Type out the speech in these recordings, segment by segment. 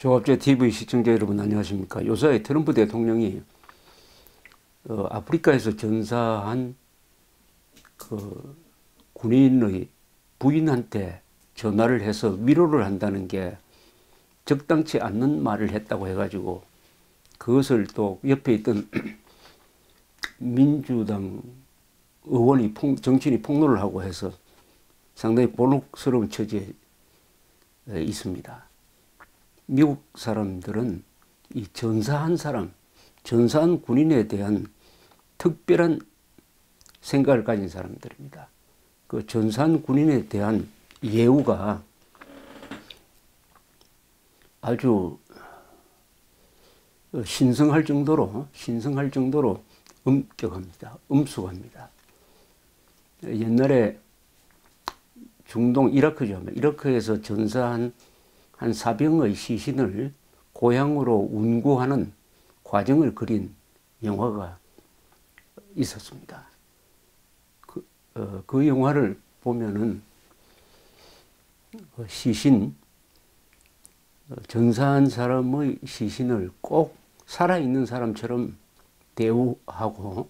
조갑제 TV 시청자 여러분 안녕하십니까. 요새 트럼프 대통령이 아프리카에서 전사한 그 군인의 부인한테 전화를 해서 위로를 한다는 게 적당치 않는 말을 했다고 해가지고 그것을 또 옆에 있던 민주당 의원이 정치인이 폭로를 하고 해서 상당히 곤혹스러운 처지에 있습니다. 미국 사람들은 이 전사한 사람, 전사한 군인에 대한 특별한 생각을 가진 사람들입니다. 그 전사한 군인에 대한 예우가 아주 신성할 정도로 엄격합니다. 엄숙합니다. 옛날에 중동 이라크죠. 이라크에서 전사한 한 사병의 시신을 고향으로 운구하는 과정을 그린 영화가 있었습니다. 그 영화를 보면은 전사한 사람의 시신을 꼭 살아있는 사람처럼 대우하고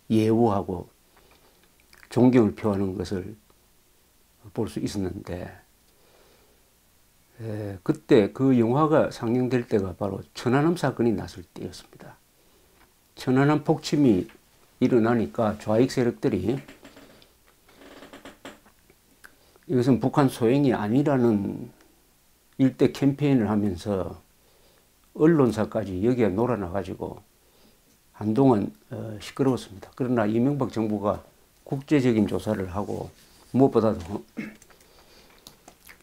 예우하고 존경을 표하는 것을 볼 수 있었는데, 그때 그 영화가 상영될 때가 바로 천안함 사건이 났을 때였습니다. 천안함 폭침이 일어나니까 좌익 세력들이 이것은 북한 소행이 아니라는 일대 캠페인을 하면서 언론사까지 여기에 놀아나가지고 한동안 시끄러웠습니다. 그러나 이명박 정부가 국제적인 조사를 하고 무엇보다도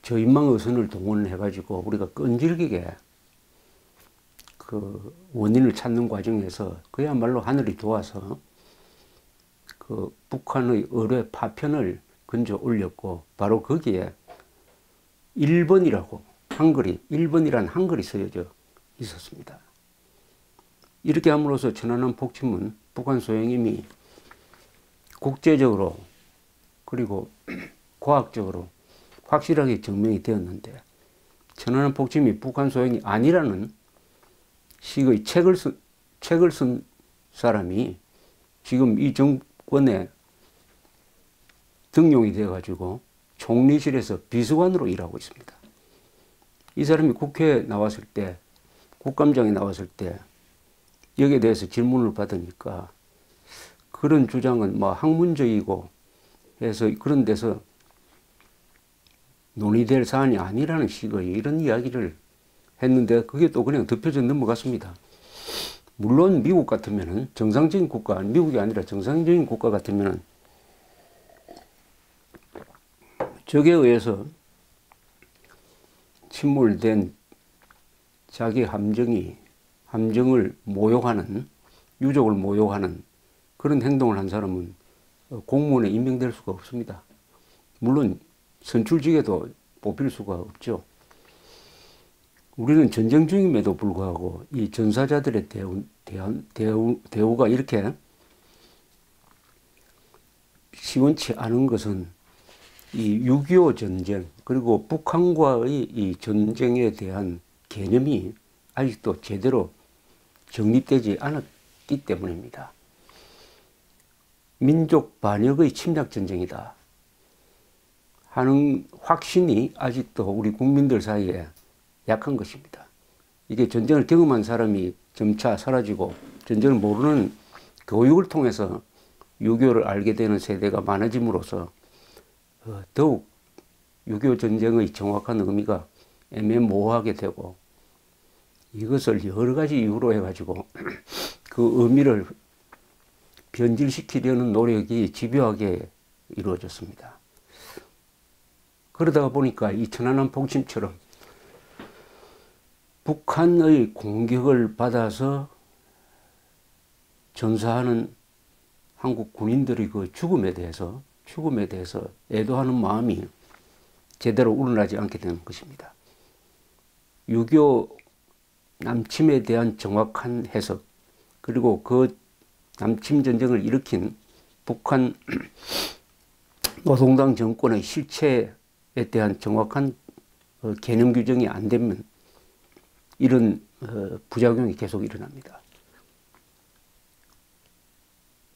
저인망의선을 동원해가지고 우리가 끈질기게 그 원인을 찾는 과정에서 그야말로 하늘이 도와서 그 북한의 의뢰 파편을 건져 올렸고, 바로 거기에 1번이라고 한글이, 1번이란 한글이 쓰여져 있었습니다. 이렇게 함으로써 천안함 폭침은 북한 소행임이 국제적으로 그리고 과학적으로 확실하게 증명이 되었는데, 천안함 폭침이 북한 소행이 아니라는 식의 책을 쓴 사람이 지금 이 정권에 등용이 되어가지고 총리실에서 비서관으로 일하고 있습니다. 이 사람이 국회에 나왔을 때, 국감장에 나왔을 때 여기에 대해서 질문을 받으니까 그런 주장은 뭐 학문적이고 해서 그런 데서 논의될 사안이 아니라는 식의 이런 이야기를 했는데, 그게 또 그냥 덮여져 넘어갔습니다. 물론 미국 같으면은 정상적인 국가, 미국이 아니라 정상적인 국가 같으면은 적에 의해서 침몰된 자기 함정을 모욕하는, 유족을 모욕하는 그런 행동을 한 사람은 공무원에 임명될 수가 없습니다. 물론 선출직에도 뽑힐 수가 없죠. 우리는 전쟁 중임에도 불구하고 이 전사자들의 대우가 이렇게 시원치 않은 것은 이 6.25 전쟁, 그리고 북한과의 이 전쟁에 대한 개념이 아직도 제대로 정립되지 않았기 때문입니다. 민족 반역의 침략 전쟁이다 하는 확신이 아직도 우리 국민들 사이에 약한 것입니다. 이게 전쟁을 경험한 사람이 점차 사라지고 전쟁을 모르는 교육을 통해서 6.25를 알게 되는 세대가 많아짐으로써 더욱 6.25 전쟁의 정확한 의미가 애매모호하게 되고, 이것을 여러 가지 이유로 해가지고 그 의미를 변질시키려는 노력이 집요하게 이루어졌습니다. 그러다가 보니까 이 천안함 폭침처럼 북한의 공격을 받아서 전사하는 한국 군인들의 그 죽음에 대해서 애도하는 마음이 제대로 우러나지 않게 되는 것입니다. 6.25 남침에 대한 정확한 해석, 그리고 그 남침 전쟁을 일으킨 북한 노동당 정권의 실체에 대한 정확한 개념 규정이 안 되면 이런 부작용이 계속 일어납니다.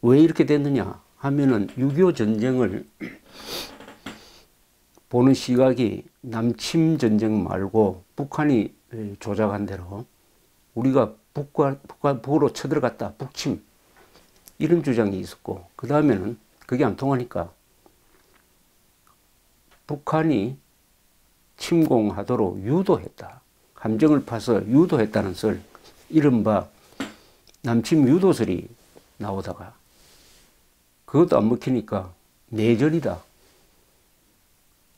왜 이렇게 됐느냐 하면은 6.25 전쟁을 보는 시각이 남침 전쟁 말고 북한이 조작한 대로 우리가 북으로 쳐들어갔다, 북침, 이런 주장이 있었고, 그 다음에는 그게 안 통하니까 북한이 침공하도록 유도했다, 함정을 파서 유도했다는 설, 이른바 남침 유도설이 나오다가 그것도 안 먹히니까 내전이다,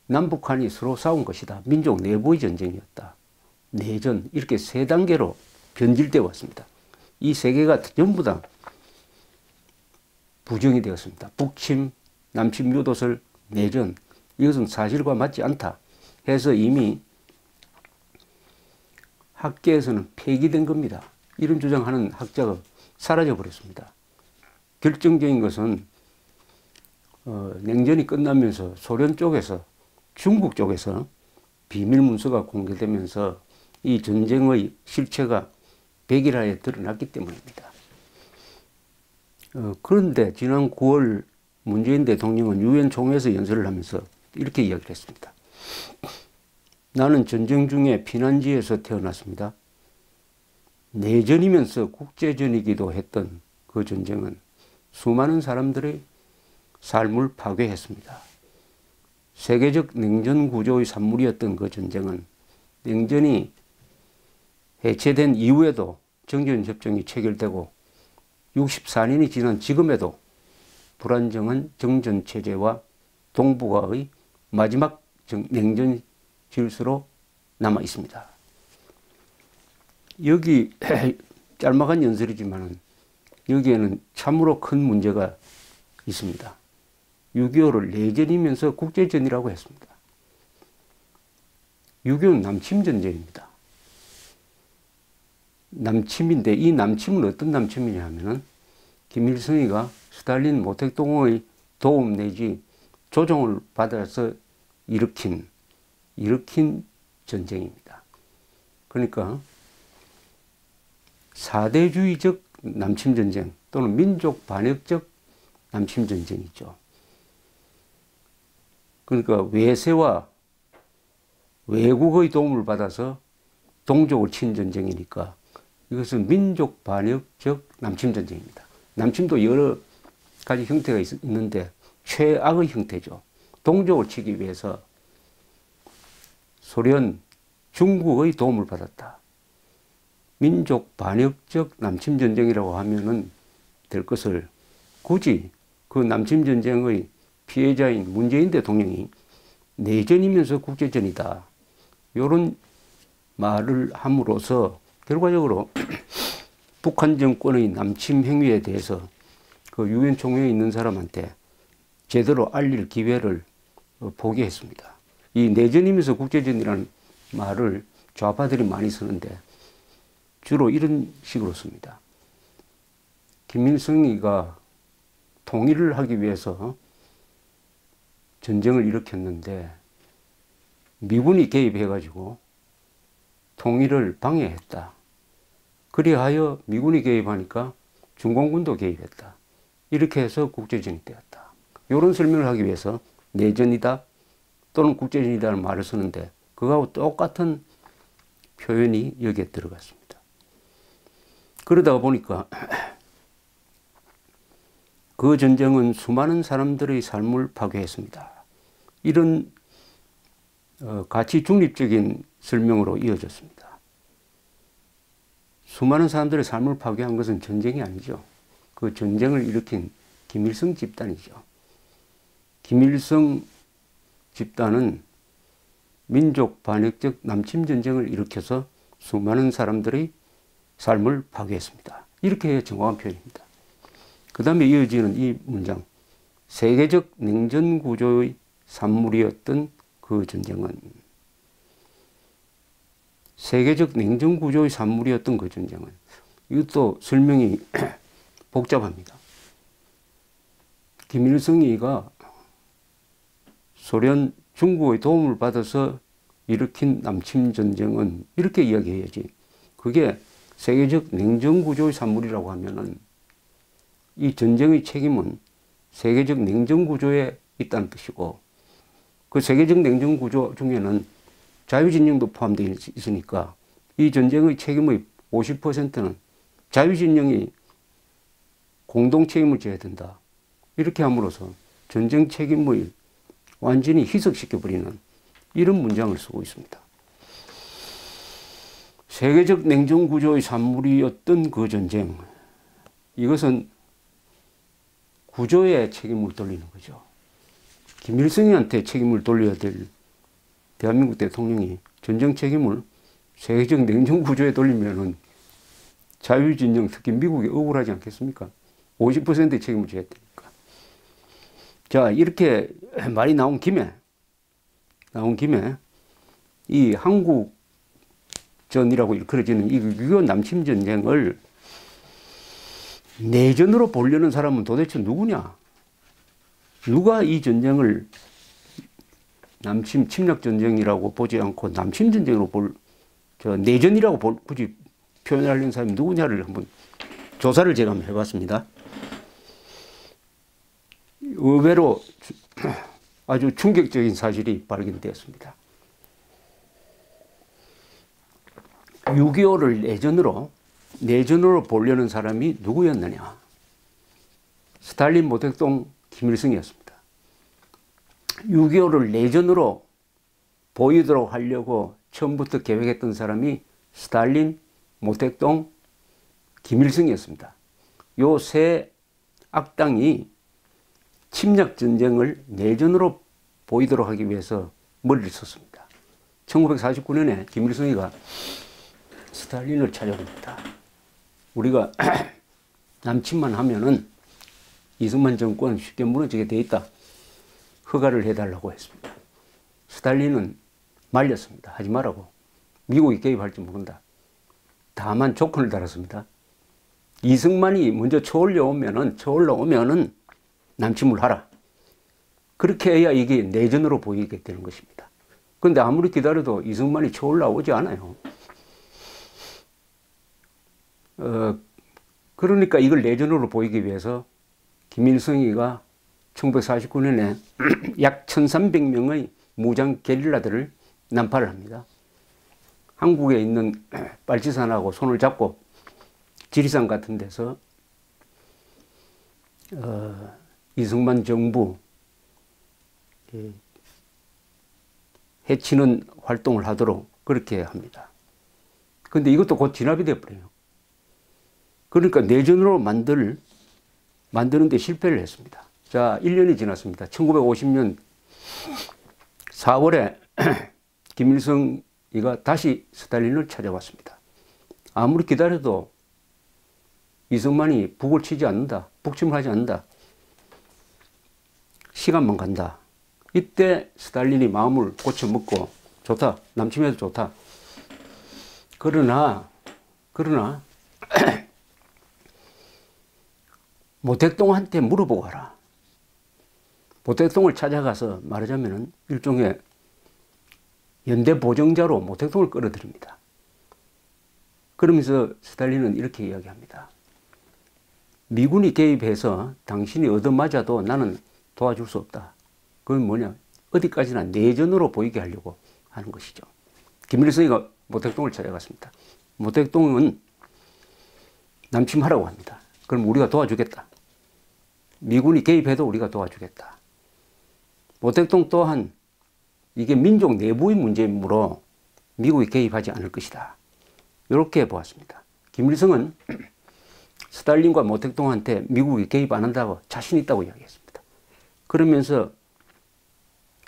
남북한이 서로 싸운 것이다, 민족 내부의 전쟁이었다, 내전, 이렇게 세 단계로 변질되어 왔습니다. 이 세 개가 전부 다 부정이 되었습니다. 북침, 남침 유도설, 내전, 이것은 사실과 맞지 않다 해서 이미 학계에서는 폐기된 겁니다. 이런 주장하는 학자가 사라져 버렸습니다. 결정적인 것은 냉전이 끝나면서 소련 쪽에서, 중국 쪽에서 비밀 문서가 공개되면서 이 전쟁의 실체가 백일화에 드러났기 때문입니다. 그런데 지난 9월 문재인 대통령은 유엔 총회에서 연설을 하면서 이렇게 이야기를 했습니다. 나는 전쟁 중에 피난지에서 태어났습니다. 내전이면서 국제전이기도 했던 그 전쟁은 수많은 사람들의 삶을 파괴했습니다. 세계적 냉전 구조의 산물이었던 그 전쟁은 냉전이 해체된 이후에도 정전협정이 체결되고 64년이 지난 지금에도 불안정한 정전체제와 동북아의 마지막 냉전 질서로 남아 있습니다. 여기 짤막한 연설이지만 여기에는 참으로 큰 문제가 있습니다. 6.25를 내전이면서 국제전이라고 했습니다. 6.25는 남침전쟁입니다. 남침인데 이 남침은 어떤 남침이냐 하면은 김일성이가 스탈린 모택동의 도움 내지 조종을 받아서 일으킨 전쟁입니다. 그러니까 사대주의적 남침전쟁 또는 민족 반역적 남침전쟁이죠. 그러니까 외세와 외국의 도움을 받아서 동족을 친 전쟁이니까 이것은 민족 반역적 남침전쟁입니다. 남침도 여러 가지 형태가 있는데 최악의 형태죠. 동족을 치기 위해서 소련, 중국의 도움을 받았다. 민족 반역적 남침전쟁이라고 하면은 될 것을 굳이 그 남침전쟁의 피해자인 문재인 대통령이 내전이면서 국제전이다, 이런 말을 함으로써 결과적으로 북한 정권의 남침 행위에 대해서 그 유엔 총회에 있는 사람한테 제대로 알릴 기회를 포기했습니다. 이 내전이면서 국제전이라는 말을 좌파들이 많이 쓰는데 주로 이런 식으로 씁니다. 김일성이가 통일을 하기 위해서 전쟁을 일으켰는데 미군이 개입해가지고 통일을 방해했다. 그리하여 미군이 개입하니까 중공군도 개입했다. 이렇게 해서 국제전이 되었다. 이런 설명을 하기 위해서 내전이다 또는 국제전이다라는 말을 쓰는데 그거하고 똑같은 표현이 여기에 들어갔습니다. 그러다 보니까 그 전쟁은 수많은 사람들의 삶을 파괴했습니다. 이런 가치 중립적인 설명으로 이어졌습니다. 수많은 사람들의 삶을 파괴한 것은 전쟁이 아니죠. 그 전쟁을 일으킨 김일성 집단이죠. 김일성 집단은 민족 반역적 남침전쟁을 일으켜서 수많은 사람들의 삶을 파괴했습니다. 이렇게 정확한 표현입니다. 그 다음에 이어지는 이 문장, 세계적 냉전 구조의 산물이었던 그 전쟁은, 세계적 냉전 구조의 산물이었던 그 전쟁은, 이것도 설명이 복잡합니다. 김일성이가 소련, 중국의 도움을 받아서 일으킨 남침 전쟁은 이렇게 이야기해야지, 그게 세계적 냉전구조의 산물이라고 하면은 이 전쟁의 책임은 세계적 냉전구조에 있다는 뜻이고, 그 세계적 냉전구조 중에는 자유진영도 포함되어 있으니까 이 전쟁의 책임의 50%는 자유진영이 공동 책임을 져야 된다. 이렇게 함으로써 전쟁 책임을 완전히 희석시켜버리는 이런 문장을 쓰고 있습니다. 세계적 냉전구조의 산물이었던 그 전쟁, 이것은 구조에 책임을 돌리는 거죠. 김일성한테 책임을 돌려야 될 대한민국 대통령이 전쟁 책임을 세계적 냉전구조에 돌리면은 자유진영, 특히 미국이 억울하지 않겠습니까? 50%의 책임을 져야 되니까. 자, 이렇게 말이 나온 김에 이 한국전이라고 일컬어지는 이 6.25 남침전쟁을 내전으로 보려는 사람은 도대체 누구냐? 누가 이 전쟁을 남침 침략전쟁이라고 보지 않고 남침전쟁으로 내전이라고 굳이 표현하려는 사람이 누구냐를 한번 조사를 제가 한번 해봤습니다. 의외로 아주 충격적인 사실이 발견되었습니다. 6.25를 내전으로 보려는 사람이 누구였느냐? 스탈린, 모택동, 김일성이었습니다. 6.25를 내전으로 보이도록 하려고 처음부터 계획했던 사람이 스탈린, 모택동, 김일성이었습니다. 요 세 악당이 침략전쟁을 내전으로 보이도록 하기 위해서 머리를 썼습니다. 1949년에 김일성이가 스탈린을 찾아옵니다. 우리가 남침만 하면은 이승만 정권 쉽게 무너지게 돼 있다. 허가를 해달라고 했습니다. 스탈린은 말렸습니다. 하지 말라고. 미국이 개입할지 모른다. 다만 조건을 달았습니다. 이승만이 먼저 쳐올라오면은 남침을 하라. 그렇게 해야 이게 내전으로 보이게 되는 것입니다. 그런데 아무리 기다려도 이승만이 쳐올라오지 않아요. 그러니까 이걸 내전으로 보이기 위해서 김일성이가 1949년에 약 1300명의 무장 게릴라들을 난파를 합니다. 한국에 있는 빨치산하고 손을 잡고 지리산 같은 데서 이승만 정부 해치는 활동을 하도록 그렇게 합니다. 그런데 이것도 곧 진압이 되어버려요. 그러니까 내전으로 만드는데 실패를 했습니다. 자, 1년이 지났습니다. 1950년 4월에 김일성이가 다시 스탈린을 찾아왔습니다. 아무리 기다려도 이승만이 북을 치지 않는다. 북침을 하지 않는다. 시간만 간다. 이때 스탈린이 마음을 고쳐먹고 좋다. 남침해도 좋다. 그러나 모택동한테 물어보고 가라. 모택동을 찾아가서 말하자면 일종의 연대 보정자로 모택동을 끌어들입니다. 그러면서 스탈린은 이렇게 이야기합니다. 미군이 개입해서 당신이 얻어맞아도 나는 도와줄 수 없다. 그건 뭐냐? 어디까지나 내전으로 보이게 하려고 하는 것이죠. 김일성이가 모택동을 찾아갔습니다. 모택동은 남침하라고 합니다. 그럼 우리가 도와주겠다. 미군이 개입해도 우리가 도와주겠다. 모택동 또한 이게 민족 내부의 문제이므로 미국이 개입하지 않을 것이다. 이렇게 보았습니다. 김일성은 스탈린과 모택동한테 미국이 개입 안 한다고 자신 있다고 이야기했습니다. 그러면서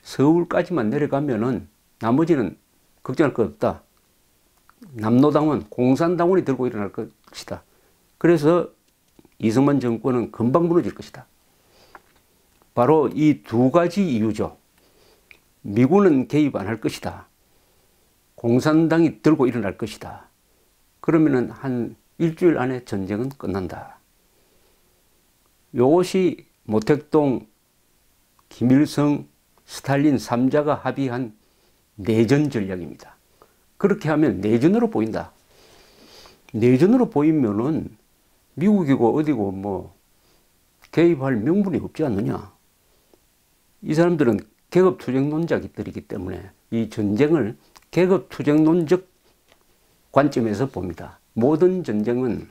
서울까지만 내려가면은 나머지는 걱정할 것 없다. 남로당원, 공산당원이 들고 일어날 것이다. 그래서 이승만 정권은 금방 무너질 것이다. 바로 이 두 가지 이유죠. 미군은 개입 안 할 것이다. 공산당이 들고 일어날 것이다. 그러면은 한 일주일 안에 전쟁은 끝난다. 이것이 모택동, 김일성, 스탈린 3자가 합의한 내전 전략입니다. 그렇게 하면 내전으로 보인다. 내전으로 보이면은 미국이고 어디고 뭐 개입할 명분이 없지 않느냐. 이 사람들은 계급투쟁론자들이기 때문에 이 전쟁을 계급투쟁론적 관점에서 봅니다. 모든 전쟁은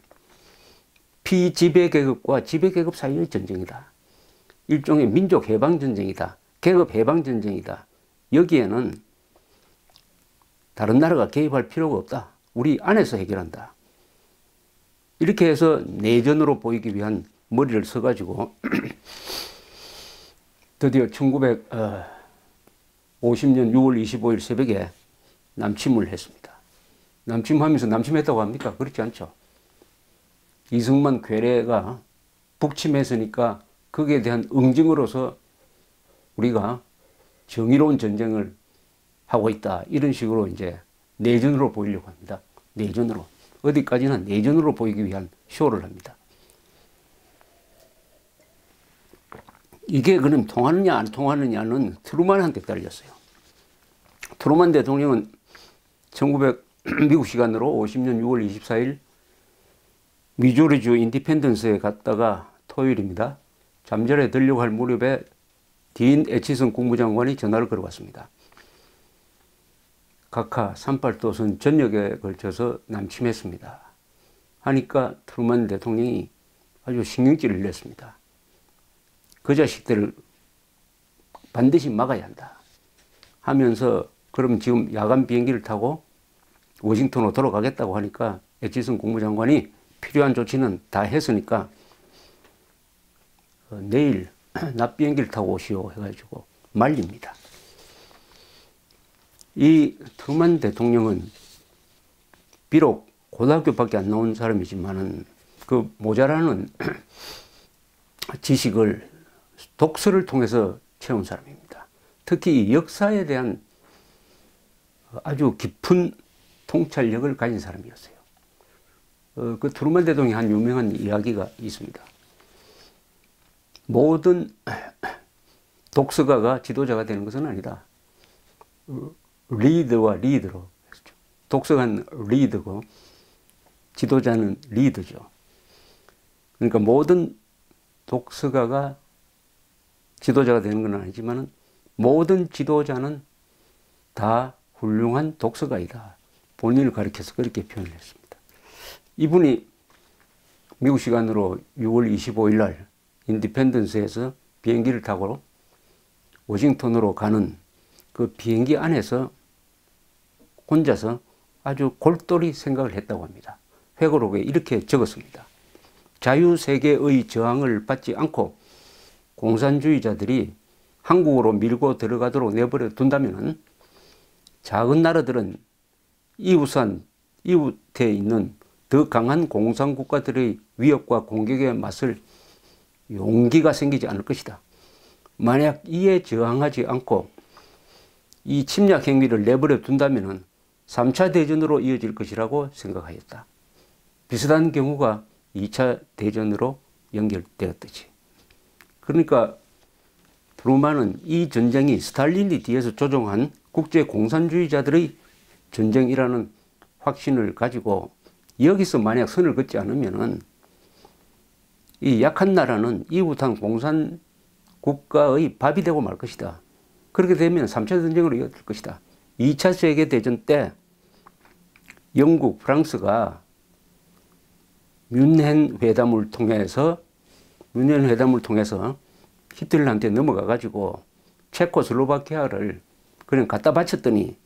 피지배계급과 지배계급 사이의 전쟁이다. 일종의 민족 해방 전쟁이다. 계급 해방 전쟁이다. 여기에는 다른 나라가 개입할 필요가 없다. 우리 안에서 해결한다. 이렇게 해서 내전으로 보이기 위한 머리를 써가지고 드디어 1950년 6월 25일 새벽에 남침을 했습니다. 남침하면서 남침했다고 합니까? 그렇지 않죠. 이승만 괴뢰가 북침했으니까 거기에 대한 응징으로서 우리가 정의로운 전쟁을 하고 있다. 이런 식으로 이제 내전으로 보이려고 합니다. 내전으로. 어디까지나 내전으로 보이기 위한 쇼를 합니다. 이게 그럼 통하느냐 안 통하느냐는 트루만한테 딸렸어요. 트루만 대통령은 미국 시간으로 50년 6월 24일 미주리주 인디펜던스에 갔다가 토요일입니다. 잠자리에 들려고 할 무렵에 딘 애치슨 국무장관이 전화를 걸어왔습니다. 각하 38도선 전역에 걸쳐서 남침했습니다. 하니까 트루만 대통령이 아주 신경질을 냈습니다. 그 자식들을 반드시 막아야 한다 하면서 그럼 지금 야간 비행기를 타고 워싱턴으로 돌아가겠다고 하니까 애치슨 국무장관이 필요한 조치는 다 했으니까 내일 낮 비행기를 타고 오시오 해가지고 말립니다. 이 트루만 대통령은 비록 고등학교밖에 안 나온 사람이지만은 그 모자라는 지식을 독서를 통해서 채운 사람입니다. 특히 역사에 대한 아주 깊은 통찰력을 가진 사람이었어요. 그 트루만 대통령이 한 유명한 이야기가 있습니다. 모든 독서가가 지도자가 되는 것은 아니다. 리더와 리더로. 독서가는 리더고 지도자는 리더죠. 그러니까 모든 독서가가 지도자가 되는 건 아니지만 모든 지도자는 다 훌륭한 독서가이다. 본인을 가리켜서 그렇게 표현을 했습니다. 이분이 미국 시간으로 6월 25일 날 인디펜던스에서 비행기를 타고 워싱턴으로 가는 그 비행기 안에서 혼자서 아주 골똘히 생각을 했다고 합니다. 회고록에 이렇게 적었습니다. 자유세계의 저항을 받지 않고 공산주의자들이 한국으로 밀고 들어가도록 내버려 둔다면 작은 나라들은 이웃에 있는 더 강한 공산국가들의 위협과 공격에 맞설 용기가 생기지 않을 것이다. 만약 이에 저항하지 않고 이 침략 행위를 내버려 둔다면 3차 대전으로 이어질 것이라고 생각하였다. 비슷한 경우가 2차 대전으로 연결되었듯이. 그러니까 트루만은 이 전쟁이 스탈린이 뒤에서 조종한 국제 공산주의자들의 전쟁이라는 확신을 가지고 여기서 만약 선을 긋지 않으면은 이 약한 나라는 이웃한 공산 국가의 밥이 되고 말 것이다. 그렇게 되면 3차 전쟁으로 이어질 것이다. 2차 세계대전 때 영국, 프랑스가 뮌헨 회담을 통해서 히틀러한테 넘어가 가지고 체코슬로바키아를 그냥 갖다 바쳤더니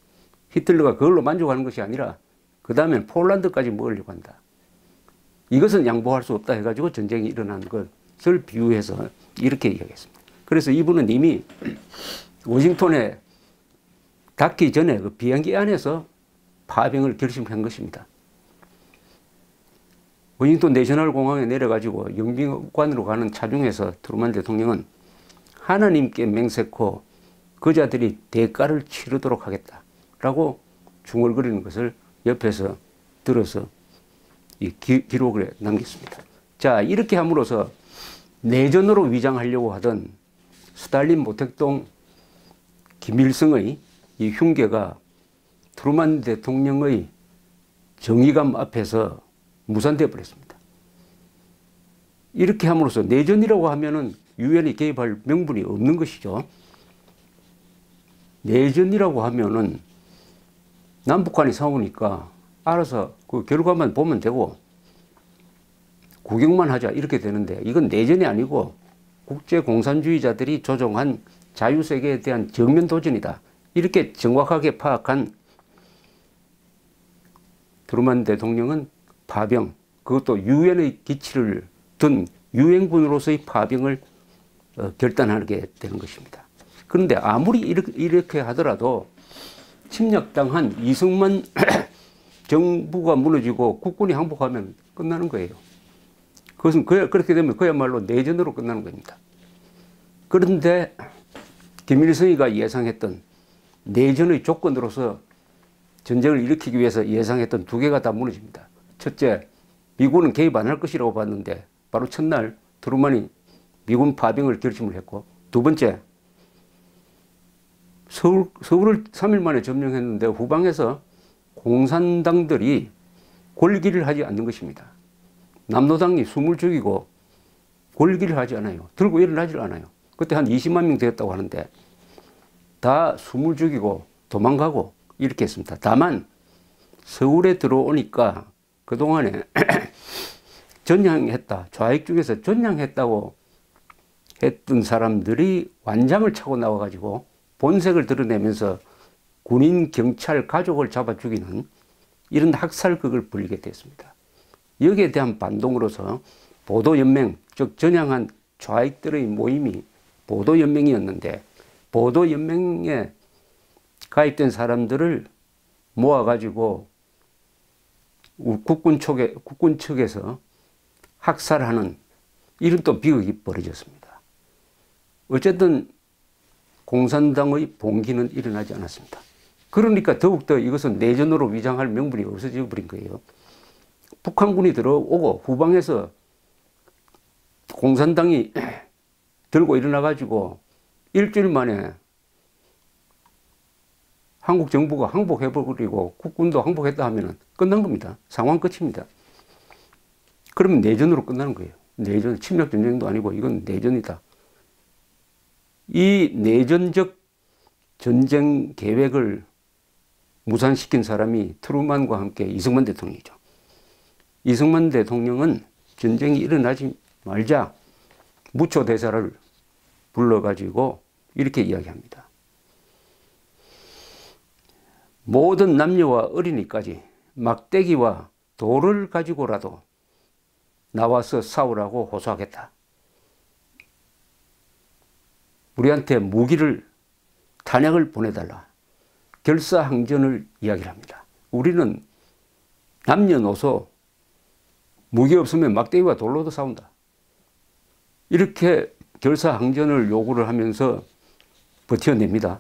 히틀러가 그걸로 만족하는 것이 아니라 그 다음엔 폴란드까지 먹으려고 한다. 이것은 양보할 수 없다 해가지고 전쟁이 일어난 것을 비유해서 이렇게 이야기했습니다. 그래서 이분은 이미 워싱턴에 닿기 전에 그 비행기 안에서 파병을 결심한 것입니다. 워싱턴 내셔널 공항에 내려가지고 영빈관으로 가는 차중에서 트루만 대통령은 하나님께 맹세코 그자들이 대가를 치르도록 하겠다라고 중얼거리는 것을 옆에서 들어서 이 기록을 남겼습니다. 자, 이렇게 함으로써 내전으로 위장하려고 하던 스탈린, 모택동, 김일성의 이 흉계가 트루만 대통령의 정의감 앞에서 무산되어 버렸습니다. 이렇게 함으로써 내전이라고 하면은 유엔이 개입할 명분이 없는 것이죠. 내전이라고 하면은 남북한이 싸우니까 알아서 그 결과만 보면 되고 구경만 하자 이렇게 되는데, 이건 내전이 아니고 국제공산주의자들이 조종한 자유세계에 대한 정면 도전이다. 이렇게 정확하게 파악한 트루만 대통령은 파병, 그것도 유엔의 기치를 둔 유엔군으로서의 파병을 결단하게 되는 것입니다. 그런데 아무리 이렇게 하더라도 침략당한 이승만 정부가 무너지고 국군이 항복하면 끝나는 거예요. 그것은 그렇게 되면 그야말로 내전으로 끝나는 겁니다. 그런데 김일성이가 예상했던 내전의 조건으로서 전쟁을 일으키기 위해서 예상했던 두 개가 다 무너집니다. 첫째, 미군은 개입 안 할 것이라고 봤는데 바로 첫날 트루만이 미군 파병을 결심을 했고, 두 번째, 서울을 3일 만에 점령했는데 후방에서 공산당들이 골기를 하지 않는 것입니다. 남노당이 숨을 죽이고 골기를 하지 않아요. 들고 일어나질 않아요. 그때 한 20만 명 되었다고 하는데 다 숨을 죽이고 도망가고 이렇게 했습니다. 다만 서울에 들어오니까 그동안에 전향했다, 좌익 쪽에서 전향했다고 했던 사람들이 완장을 차고 나와가지고 본색을 드러내면서 군인, 경찰, 가족을 잡아 죽이는 이런 학살극을 벌이게 됐습니다. 여기에 대한 반동으로서 보도연맹, 즉 전향한 좌익들의 모임이 보도연맹이었는데, 보도연맹에 가입된 사람들을 모아가지고 국군 측에서 학살하는 이런 또 비극이 벌어졌습니다. 어쨌든 공산당의 봉기는 일어나지 않았습니다. 그러니까 더욱더 이것은 내전으로 위장할 명분이 없어져 버린 거예요. 북한군이 들어오고 후방에서 공산당이 들고 일어나가지고 일주일 만에 한국 정부가 항복해버리고 국군도 항복했다 하면 끝난 겁니다. 상황 끝입니다. 그러면 내전으로 끝나는 거예요. 내전, 침략전쟁도 아니고 이건 내전이다. 이 내전적 전쟁 계획을 무산시킨 사람이 트루만과 함께 이승만 대통령이죠. 이승만 대통령은 전쟁이 일어나지 말자 무초대사를 불러가지고 이렇게 이야기합니다. 모든 남녀와 어린이까지 막대기와 돌을 가지고라도 나와서 싸우라고 호소하겠다. 우리한테 무기를, 탄약을 보내달라. 결사항전을 이야기를 합니다. 우리는 남녀노소 무기 없으면 막대기와 돌로도 싸운다. 이렇게 결사항전을 요구를 하면서 버텨냅니다.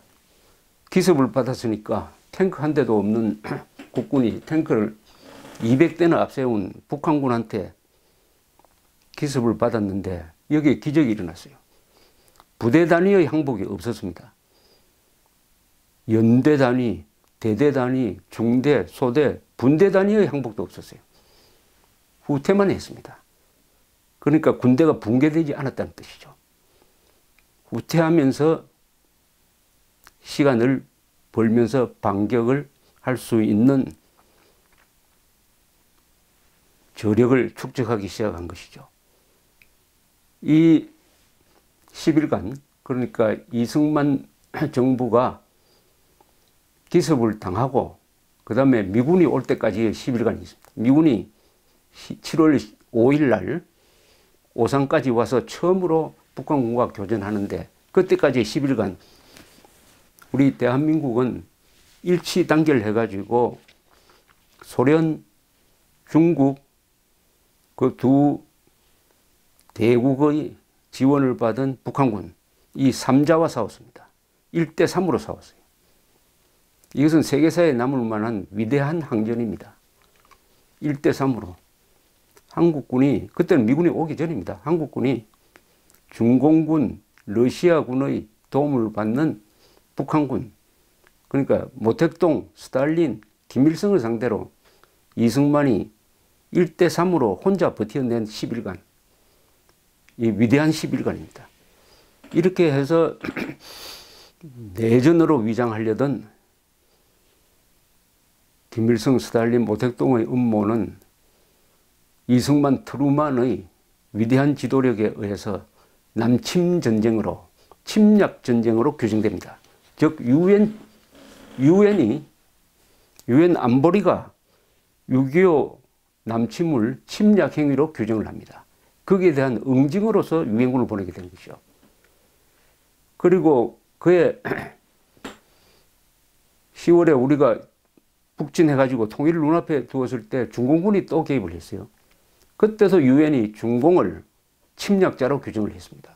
기습을 받았으니까 탱크 한 대도 없는 국군이 탱크를 200대나 앞세운 북한군한테 기습을 받았는데 여기에 기적이 일어났어요. 부대 단위의 항복이 없었습니다. 연대 단위, 대대 단위, 중대, 소대, 분대 단위의 항복도 없었어요. 후퇴만 했습니다. 그러니까 군대가 붕괴되지 않았다는 뜻이죠. 후퇴하면서 시간을 벌면서 반격을 할 수 있는 저력을 축적하기 시작한 것이죠. 이 10일간, 그러니까 이승만 정부가 기습을 당하고 그 다음에 미군이 올 때까지의 10일간이 있습니다. 미군이 7월 5일 날 오산까지 와서 처음으로 북한군과 교전하는데, 그때까지 10일간 우리 대한민국은 일치 단결해가지고 소련, 중국 그 두 대국의 지원을 받은 북한군, 이 3자와 싸웠습니다. 1대 3으로 싸웠어요. 이것은 세계사에 남을 만한 위대한 항전입니다. 1대 3으로. 한국군이, 그때는 미군이 오기 전입니다. 한국군이 중공군, 러시아군의 도움을 받는 북한군, 그러니까 모택동, 스탈린, 김일성을 상대로 이승만이 1대3으로 혼자 버텨낸 10일간. 이 위대한 10일간입니다. 이렇게 해서 내전으로 위장하려던 김일성, 스탈린, 모택동의 음모는 이승만, 트루만의 위대한 지도력에 의해서 남침전쟁으로, 침략전쟁으로 규정됩니다. 즉 유엔 안보리가 6.25 남침을 침략 행위로 규정을 합니다. 거기에 대한 응징으로서 유엔군을 보내게 된 것이죠. 그리고 그해 10월에 우리가 북진해가지고 통일을 눈앞에 두었을 때 중공군이 또 개입을 했어요. 그때도 유엔이 중공을 침략자로 규정을 했습니다.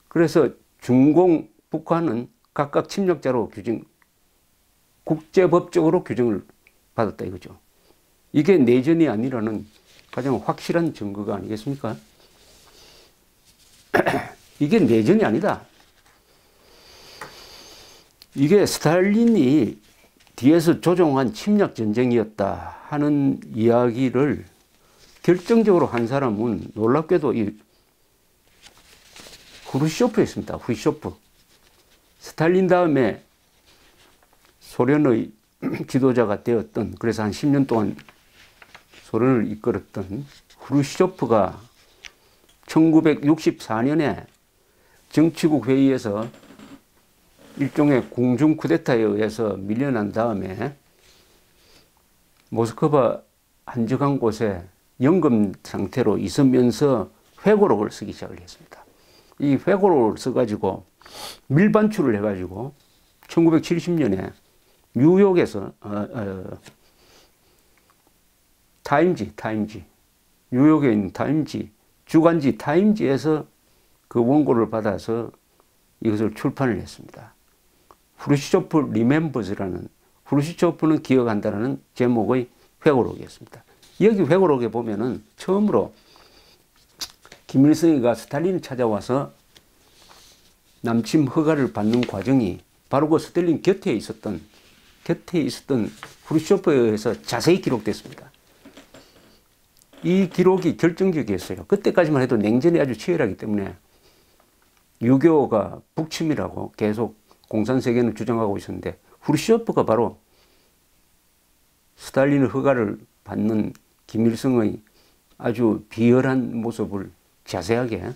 그래서 중공, 북한은 각각 침략자로 국제법적으로 규정을 받았다 이거죠. 이게 내전이 아니라는 가장 확실한 증거가 아니겠습니까? 이게 내전이 아니다. 이게 스탈린이 뒤에서 조종한 침략전쟁이었다 하는 이야기를 결정적으로 한 사람은 놀랍게도 이 후르쇼프였습니다. 후르쇼프. 스탈린 다음에 소련의 지도자가 되었던, 그래서 한 10년 동안 소련을 이끌었던 후르쇼프가 1964년에 정치국 회의에서 일종의 공중 쿠데타에 의해서 밀려난 다음에 모스크바 한적한 곳에 연금 상태로 있으면서 회고록을 쓰기 시작을 했습니다. 이 회고록을 써가지고 밀반출을 해가지고 1970년에 뉴욕에서 타임지 뉴욕에 있는 타임지 주간지 타임지에서 그 원고를 받아서 이것을 출판을 했습니다. 후르시초프 리멤버즈라는, 후르시초프는 기억한다라는 제목의 회고록이었습니다. 여기 회고록에 보면은 처음으로 김일성이가 스탈린을 찾아와서 남침 허가를 받는 과정이 바로 그 스탈린 곁에 있었던 후르시초프에 의해서 자세히 기록됐습니다. 이 기록이 결정적이었어요. 그때까지만 해도 냉전이 아주 치열하기 때문에 6.25가 북침이라고 계속 공산세계는 주장하고 있었는데 후르시초프가 바로 스탈린의 허가를 받는 김일성의 아주 비열한 모습을 자세하게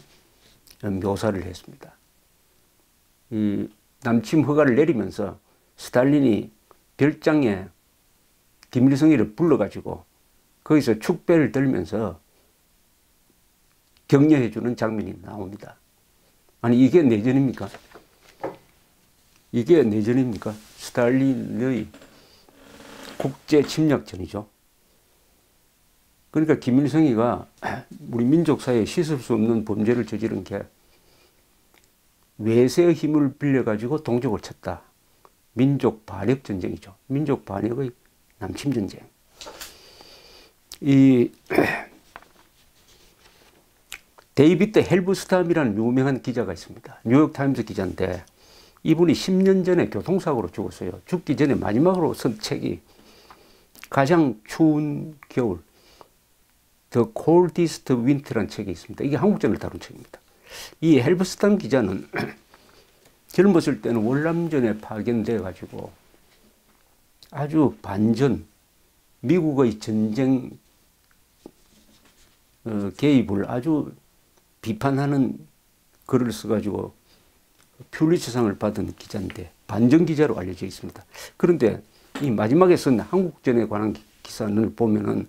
묘사를 했습니다. 이 남침 허가를 내리면서 스탈린이 별장에 김일성이를 불러가지고 거기서 축배를 들면서 격려해주는 장면이 나옵니다. 아니 이게 내전입니까? 이게 내전입니까? 스탈린의 국제 침략전이죠. 그러니까 김일성이가 우리 민족 사이에 씻을 수 없는 범죄를 저지른 게 외세의 힘을 빌려가지고 동족을 쳤다. 민족 반역 전쟁이죠. 민족 반역의 남침 전쟁. 이 데이비드 헬브스탐이라는 유명한 기자가 있습니다. 뉴욕타임스 기자인데 이분이 10년 전에 교통사고로 죽었어요. 죽기 전에 마지막으로 쓴 책이 가장 추운 겨울, The Coldest Winter라는 책이 있습니다. 이게 한국전을 다룬 책입니다. 이 헬브스탐 기자는 젊었을 때는 월남전에 파견돼 가지고 아주 반전, 미국의 전쟁 개입을 아주 비판하는 글을 써가지고 퓰리처상을 받은 기자인데 반전 기자로 알려져 있습니다. 그런데 이 마지막에 쓴 한국전에 관한 기사를 보면은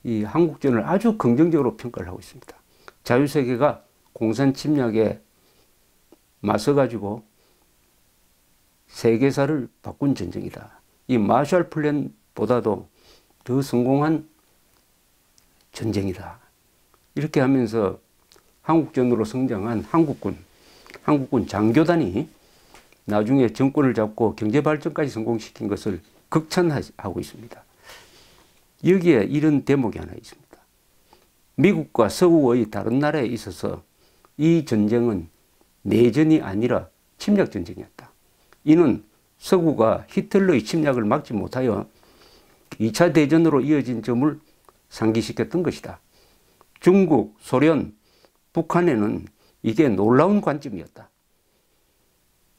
이 한국전을 아주 긍정적으로 평가를 하고 있습니다. 자유세계가 공산 침략에 맞서가지고 세계사를 바꾼 전쟁이다. 이 마셜 플랜보다도 더 성공한 전쟁이다. 이렇게 하면서 한국전으로 성장한 한국군 장교단이 나중에 정권을 잡고 경제발전까지 성공시킨 것을 극찬하고 있습니다. 여기에 이런 대목이 하나 있습니다. 미국과 서구의 다른 나라에 있어서 이 전쟁은 내전이 아니라 침략전쟁이었다. 이는 서구가 히틀러의 침략을 막지 못하여 2차 대전으로 이어진 점을 상기시켰던 것이다. 중국, 소련, 북한에는 이게 놀라운 관점이었다.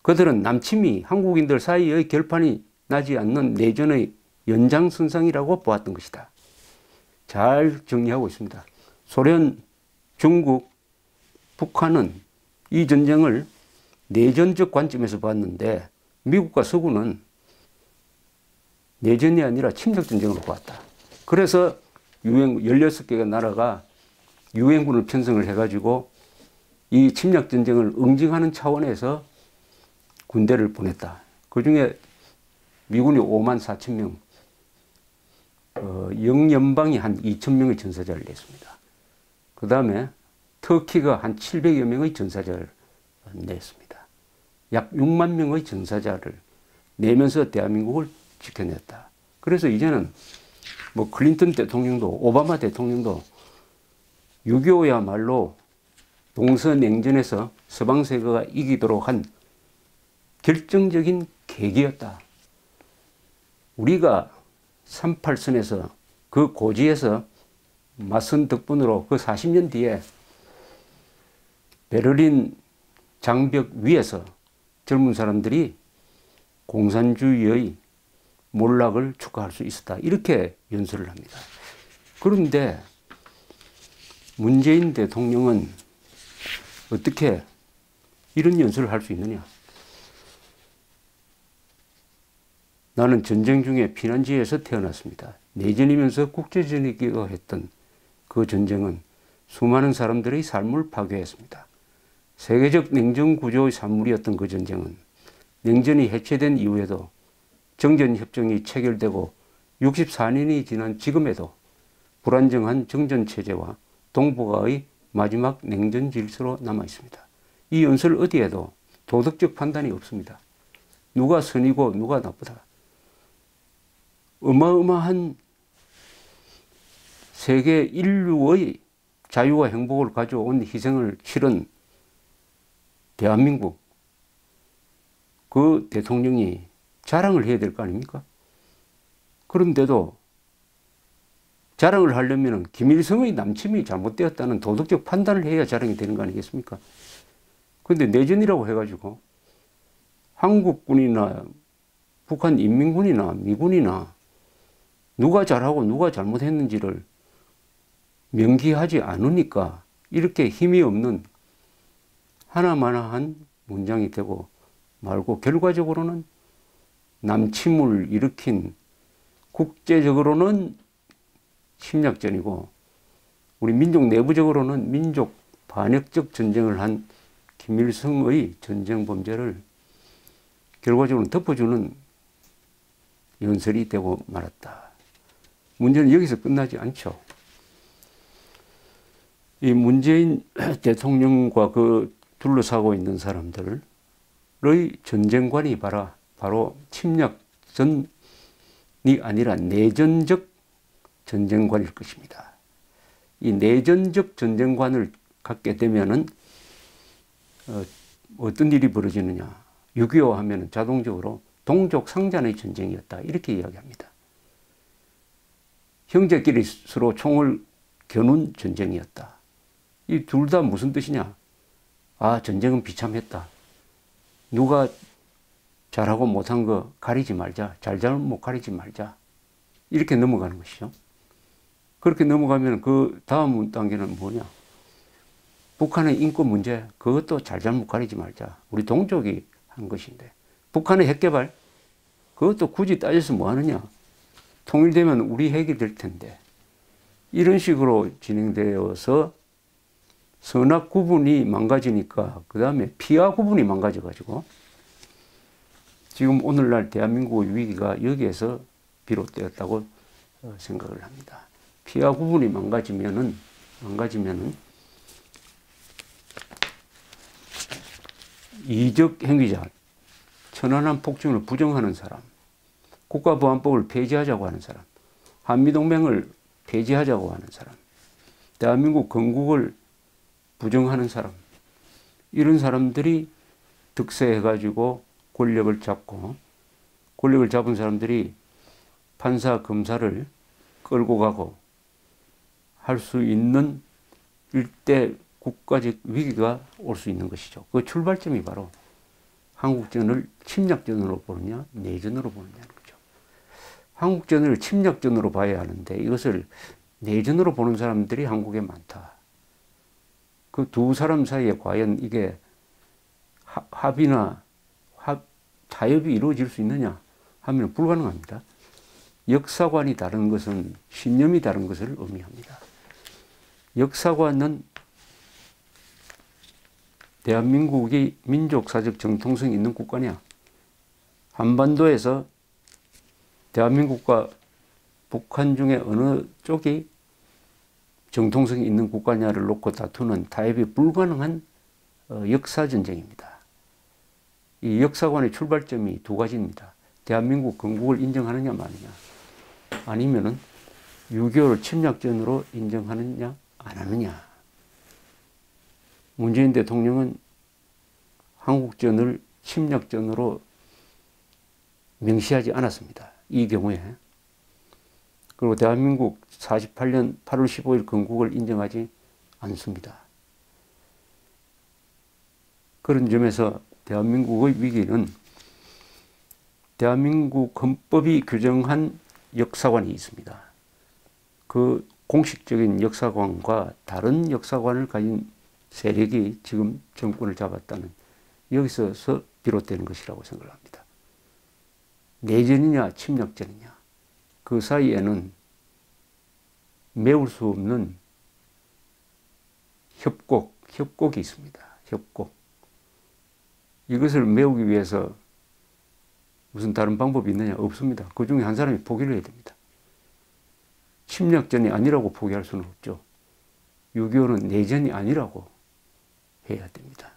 그들은 남침이 한국인들 사이의 결판이 나지 않는 내전의 연장선상이라고 보았던 것이다. 잘 정리하고 있습니다. 소련, 중국, 북한은 이 전쟁을 내전적 관점에서 봤는데 미국과 서구는 내전이 아니라 침략전쟁으로 보았다. 그래서 16개가 나라가 유엔군을 편성을 해가지고 이 침략전쟁을 응징하는 차원에서 군대를 보냈다. 그 중에 미군이 5만 4천 명, 영연방이 한 2천 명의 전사자를 냈습니다. 그 다음에 터키가 한 700여 명의 전사자를 냈습니다. 약 6만 명의 전사자를 내면서 대한민국을 지켜냈다. 그래서 이제는 뭐 클린턴 대통령도 오바마 대통령도 6.25야말로 동서냉전에서 서방 세계가 이기도록 한 결정적인 계기였다. 우리가 38선에서 그 고지에서 맞선 덕분으로 그 40년 뒤에 베를린 장벽 위에서 젊은 사람들이 공산주의의 몰락을 축하할 수 있었다. 이렇게 연설을 합니다. 그런데 문재인 대통령은 어떻게 이런 연설을 할 수 있느냐? 나는 전쟁 중에 피난지에서 태어났습니다. 내전이면서 국제전이기도 했던 그 전쟁은 수많은 사람들의 삶을 파괴했습니다. 세계적 냉전 구조의 산물이었던 그 전쟁은 냉전이 해체된 이후에도 정전협정이 체결되고 64년이 지난 지금에도 불안정한 정전체제와 동북아의 마지막 냉전 질서로 남아 있습니다. 이 연설 어디에도 도덕적 판단이 없습니다. 누가 선이고 누가 나쁘다. 어마어마한 세계 인류의 자유와 행복을 가져온 희생을 치른 대한민국, 그 대통령이 자랑을 해야 될 거 아닙니까? 그런데도 자랑을 하려면 김일성의 남침이 잘못되었다는 도덕적 판단을 해야 자랑이 되는 거 아니겠습니까? 그런데 내전이라고 해가지고 한국군이나 북한 인민군이나 미군이나 누가 잘하고 누가 잘못했는지를 명기하지 않으니까 이렇게 힘이 없는 하나마나한 문장이 되고 말고 결과적으로는 남침을 일으킨 국제적으로는 침략전이고 우리 민족 내부적으로는 민족 반역적 전쟁을 한 김일성의 전쟁 범죄를 결과적으로 덮어주는 연설이 되고 말았다. 문제는 여기서 끝나지 않죠. 이 문재인 대통령과 그 둘러싸고 있는 사람들의 전쟁관이 바로 침략전이 아니라 내전적 전쟁관일 것입니다. 이 내전적 전쟁관을 갖게 되면은 어떤 일이 벌어지느냐. 6.25 하면은 자동적으로 동족 상잔의 전쟁이었다. 이렇게 이야기합니다. 형제끼리 서로 총을 겨눈 전쟁이었다. 이 둘 다 무슨 뜻이냐? 아, 전쟁은 비참했다. 누가 잘하고 못한 거 가리지 말자. 잘잘못 가리지 말자. 이렇게 넘어가는 것이죠. 그렇게 넘어가면 그 다음 단계는 뭐냐? 북한의 인권 문제, 그것도 잘잘못 가리지 말자. 우리 동족이 한 것인데. 북한의 핵개발, 그것도 굳이 따져서 뭐 하느냐? 통일되면 우리 핵이 될 텐데. 이런 식으로 진행되어서 선악 구분이 망가지니까 그 다음에 피하 구분이 망가져가지고 지금 오늘날 대한민국의 위기가 여기에서 비롯되었다고 생각을 합니다. 피하 구분이 망가지면은 이적 행위자, 천안함 폭증을 부정하는 사람, 국가보안법을 폐지하자고 하는 사람, 한미동맹을 폐지하자고 하는 사람, 대한민국 건국을 부정하는 사람, 이런 사람들이 득세해가지고 권력을 잡고 권력을 잡은 사람들이 판사, 검사를 끌고 가고 할 수 있는 일대 국가적 위기가 올 수 있는 것이죠. 그 출발점이 바로 한국전을 침략전으로 보느냐 내전으로 보느냐는 거죠. 한국전을 침략전으로 봐야 하는데 이것을 내전으로 보는 사람들이 한국에 많다. 그 두 사람 사이에 과연 이게 합의나 타협이 이루어질 수 있느냐 하면 불가능합니다. 역사관이 다른 것은 신념이 다른 것을 의미합니다. 역사관은 대한민국이 민족사적 정통성이 있는 국가냐, 한반도에서 대한민국과 북한 중에 어느 쪽이 정통성이 있는 국가냐를 놓고 다투는 타협이 불가능한 역사전쟁입니다. 이 역사관의 출발점이 두 가지입니다. 대한민국 건국을 인정하느냐 마느냐, 아니면은 6.25를 침략전으로 인정하느냐 안 하느냐. 문재인 대통령은 한국전을 침략전으로 명시하지 않았습니다. 이 경우에. 그리고 대한민국 48년 8월 15일 건국을 인정하지 않습니다. 그런 점에서 대한민국의 위기는 대한민국 헌법이 규정한 역사관이 있습니다. 그 공식적인 역사관과 다른 역사관을 가진 세력이 지금 정권을 잡았다는 여기서 비롯되는 것이라고 생각합니다. 내전이냐 침략전이냐 그 사이에는 메울 수 없는 협곡이 있습니다. 협곡. 이것을 메우기 위해서 무슨 다른 방법이 있느냐? 없습니다. 그 중에 한 사람이 포기를 해야 됩니다. 침략전이 아니라고 포기할 수는 없죠. 6.25는 내전이 아니라고 해야 됩니다.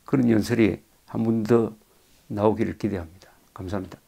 그런 연설이 한 번 더 나오기를 기대합니다. 감사합니다.